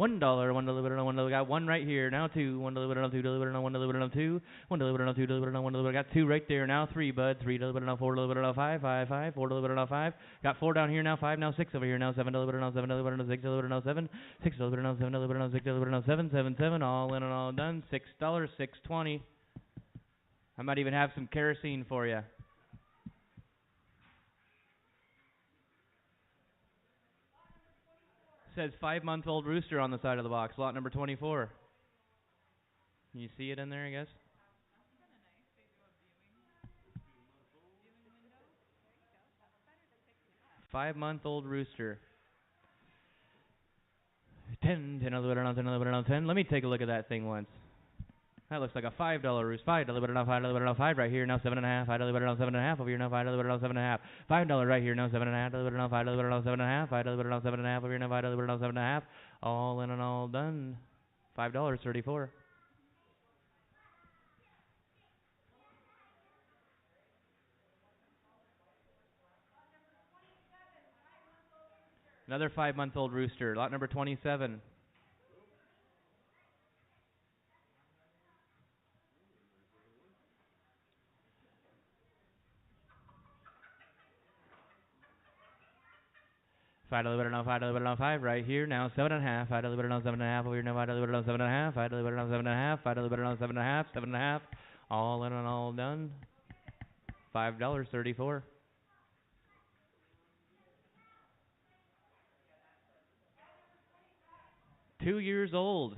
$1.05. $1, one delivered on one delivered. Got one right here. Now two. One delivered on two delivered on one delivered on two. One delivered on two delivered on one delivered. Got two right there. Now three, bud. Three delivered on four delivered on five. Five, five. Four delivered on five. Got four down here now. Five now six over here now. Seven delivered on seven delivered on six delivered on seven. Six delivered on seven delivered on six delivered on seven. Seven, seven. All in and all done. $6, $6.20. I might even have some kerosene for you. Says 5-month-old rooster on the side of the box. Lot number 24. Can you see it in there, I guess? 5-month-old rooster. 10, 10 delivered on 10 delivered on 10. Let me take a look at that thing once. That looks like a $5 roost. Five delivered on five delivered on five right here now 7.5. I delivered on 7.5 over here now. Five delivered on 7.5. $5 right here now 7.5. Delivered on five delivered on 7.5. I delivered on 7.5 over here now. Five delivered on 7.5. All in and all done. $5.34. Another 5-month-old rooster. Lot number 27. Five delivered on five right here now 7.5. Five delivered on 7.5 over here now. Five delivered on 7.5. Five delivered on 7.5. Five delivered on 7.5. 7.5. All in and all done. $5.34. 2 years old.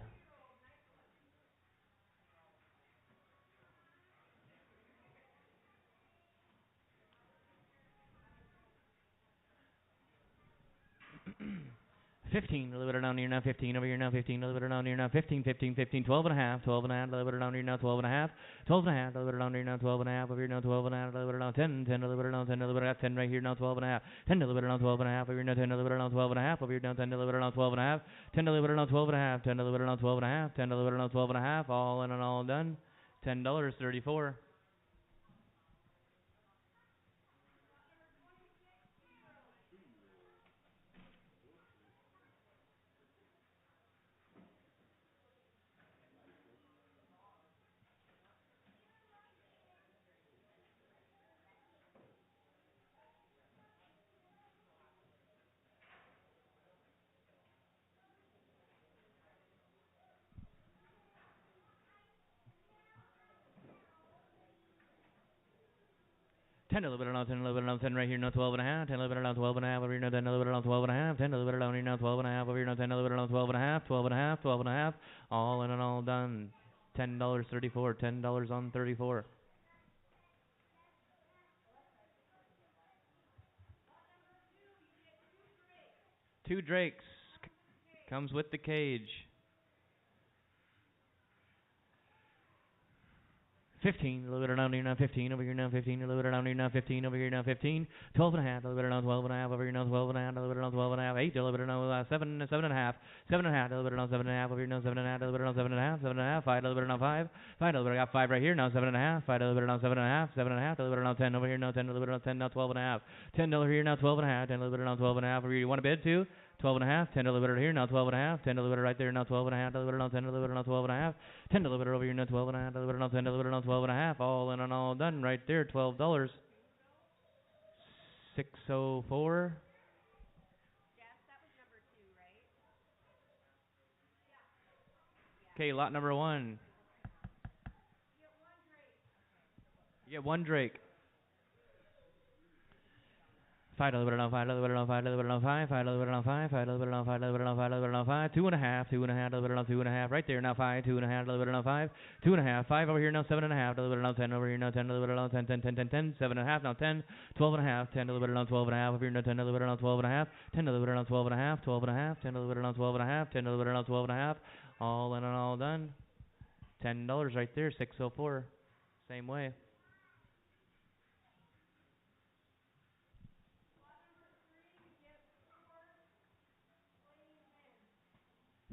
$15 delivered on here now. 15 over here now. 15 delivered on here now. 15, 15, 15. 12 and a half. 12 and a half delivered on here now. 12 and a half. 12 and a half delivered on here now. 12 and a half over here now. 12 and a half delivered on 10. 10 delivered on 10 delivered on 10 right here now. 12 and a half. 10 delivered on 12 and a half over here now. 10 delivered on 12 and a half over here now. 10 delivered on 12 and a half. 10 delivered on 12 and a half. 10 delivered on 12 and a half. 10 delivered on 12 and a half. All in and all done. $10.34. 10, a little bit around 10, a little bit around 10 right here, now 12 and a half, 10, a little bit around 12 and a half over here, now 10, a little bit around 12 and a half, 10, a little bit around here, now 12 and a half over here, now 10, a little bit around 12 and a half, 12 and a half, 12 and a half, all in and all done. $10.34, $10 on 34. Two Drakes. Comes with the cage. 15, a little bit around here now, 15 over here now, 15, a little bit around here now, 15 over here now, 15, 12 and a half, a little bit around 12 and a half over here now, 12 and a half, a little bit around 12 and a half, 8, a little bit around 7, 7 and a half, 7 and a half, a little bit around 7 and a half over here now, 7 and a half, a little bit around 7 and a half, 7 and a half, 5, a little bit around 5, 5, a little bit, I got 5 right here now, 7 and a half, 5, a little bit around 7 and a half, 7 and a half, a little bit around 10 over here now, 10, a little bit around 10 now, 12 and a half, 10 over here now, 12 and a half, 10, a little bit around 12 and a half over here, you want a bid too? 12 and a half, 10 a little bit here, now 12 and a half, 10 a little bit right there, now 12 and a half, a little bit around 10 a little bit around 12 and a half, 10 a little bit over here, now 12 and a half, a little bit around 10 a little bit around 12 and a half, all in and all done right there, $12. 604. Okay, lot number 1. You get 1 Drake. 5, a little bit around 5, a little bit around 5, a little bit around 5, 5, a little bit around 5, 5, a little bit around 5, a little bit around 5, a little bit around 5, 2 and a half, 2 and a half, a little bit around 2 and a half, right there now 5, 2 and a half, a little bit around 5, 2 and a half, 5 over here now 7 and a half, a little bit around 10 over here now 10, a little bit around 10, 10, 10, 10, 10, 7 and a half now 10, 12 and a half, 10 a little bit around 12 and a half over here now 10 a little bit around 12 and a half, 10 a little bit around 12 and a half, 12 and a half, 10 a little bit around 12 and a half, 10 a little bit around 12 and a half, all in and all done. $10 right there, 604. Same way.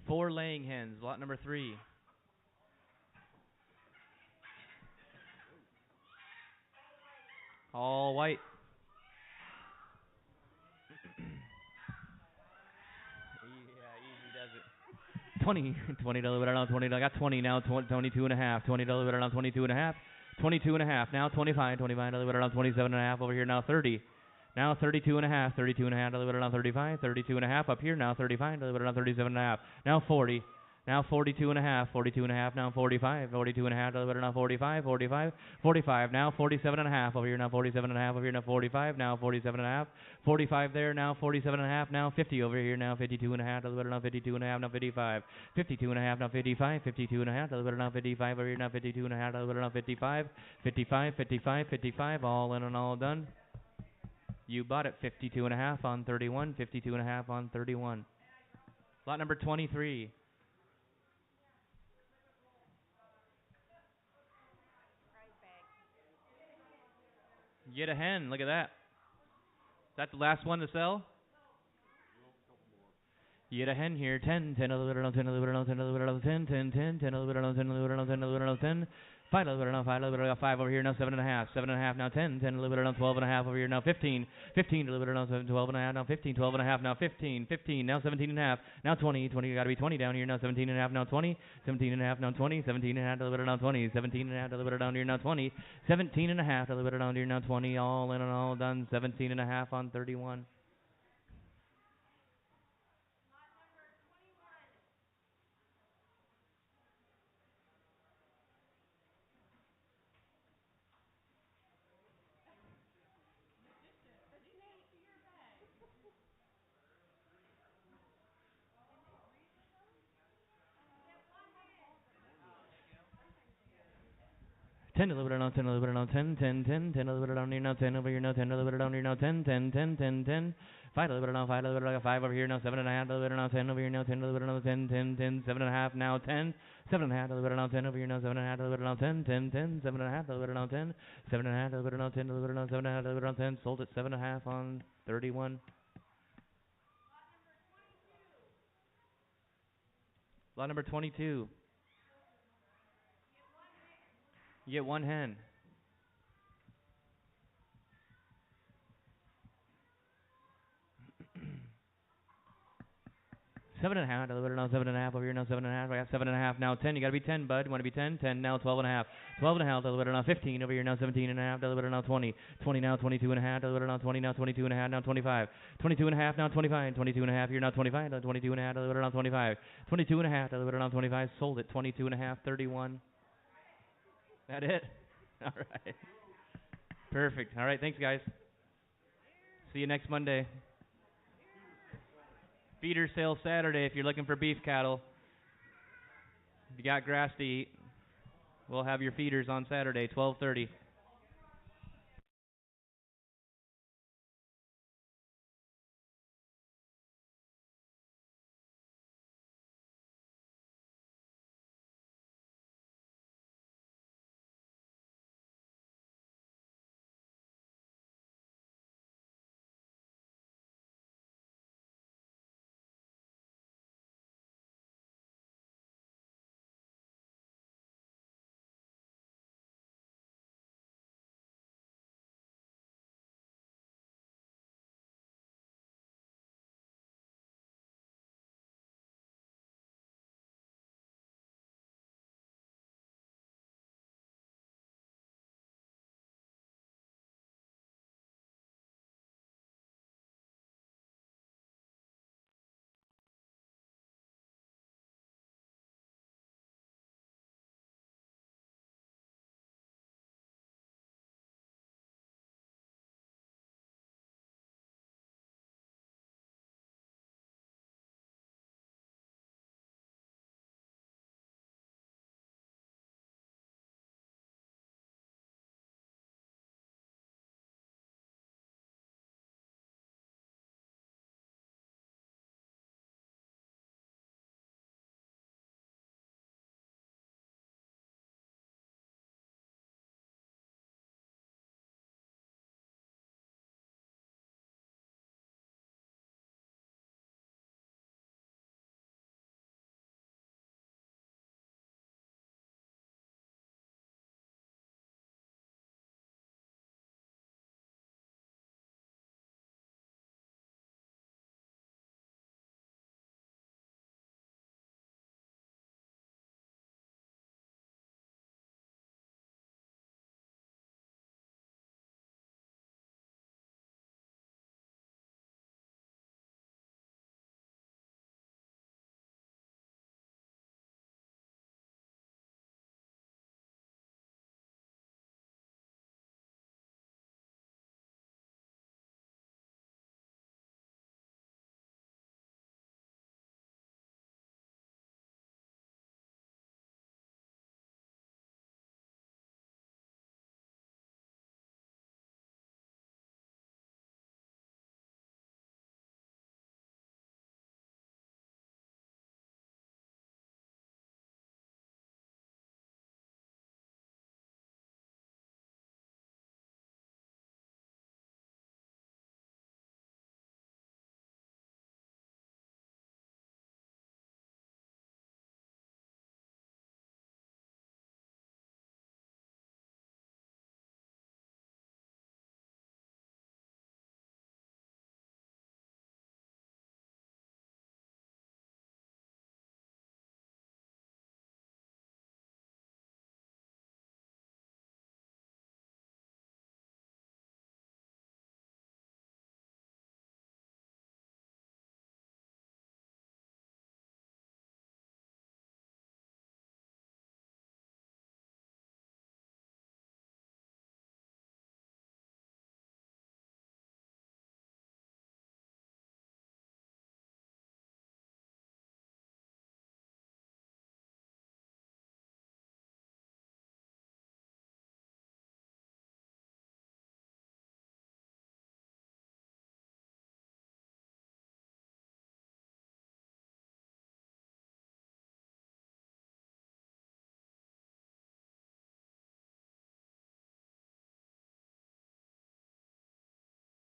4 laying hens, lot number 3. All white. Yeah, easy does it. 20, $20 around 20. I got 20 now, 22 and a half. $20 around 22 and a half. 22 and a half. Now 25, $25 around 27 and a half over here now 30. Now 32 and a half, 32 and a half, a little bit around 35, 32 and a half up here now 35, a little bit around 37 and a half. Now 40. Now 42 and a half, 42 and a half, now 45, 42 and a half, a little bit around 45, 45, 45, now 47 and a half over here, now 47 and a half over here, now 45, now 47 and a half, 45 there, now 47 and a half, now 50 over here, now 52 and a half, a little bit around 52 and a half, now 55, 52 and a half, now 55, 52 and a half, a little bit around 55 over here, now 52 and a half, a little bit around 55, 55, 55, 55, all in and all done. You bought it 52 and a half on 31, 52 and a half on 31. Lot number 23. Get a hen. Look at that. Is that the last one to sell? You get a hen here. 10, 10, a little bit around 10, a little bit around 10, a little bit around 10, 10, 10, 10, a little bit around 10, a little bit around 10, a little bit around 10. 5, a little bit around 5, a little bit around 5 over here, now 7 and a half, 7 and a half, now 10, 10, a little bit around 12 and a half over here, now 15, 15, a little bit around 7, 12 and a half, now 15, 12 and a half, now 15, 15, now 17 and a half, now 20, 20, got to be 20 down here, now 17 and a half, now 20, 17 and a half, now 20, 17 and a half, a little bit around 20, 17 and a half, a little bit around here, now 20, 17 and a half, a little bit around here, now 20, all in and all done, 17 and a half on 31. Ten, a little bit around 10, a little bit around 10, 10, 10, 10, a little bit around here now, 10 over here now, 10, a little bit around here now, 10, 10, 10, 10, 10, 5, a little bit around 5, a little bit around 5 over here now, 7 and a half, a little bit around 10 over here now, 10, a little bit around 10, 10, 10, 7 and a half now, 10, 7 and a half, a little bit around 10 over here now, 7 and a half, a little bit around 10, 10, 10, 7 and a half, a little bit around 10, 7 and a half, a little bit around 10, a little bit around 7 and a half, a little bit around 10, sold at 7 and a half on 31. Lot number 22. You get 1 hen. 7 and a half, a little bit around 7 and a half over here now, 7 and a half. I got 7 and a half now, 10. You got to be 10, bud. You want to be 10? 10 now, 12 and a half. 12 and a half, a little bit around 15 over here now, 17 and a half, a little bit around 20. 20 now, 22 and a half, a little bit around 20 now, 22 and a half now, 25. 22 and a half now, 25. 22 and a half here now, 25. 22 and a half, a little bit around 25. 22 and a half, a little bit around 25. Sold it, 22 and a half, 31. That it? All right. Perfect. All right, thanks, guys. See you next Monday. Feeder sale Saturday if you're looking for beef cattle. If you got grass to eat, we'll have your feeders on Saturday, 12:30.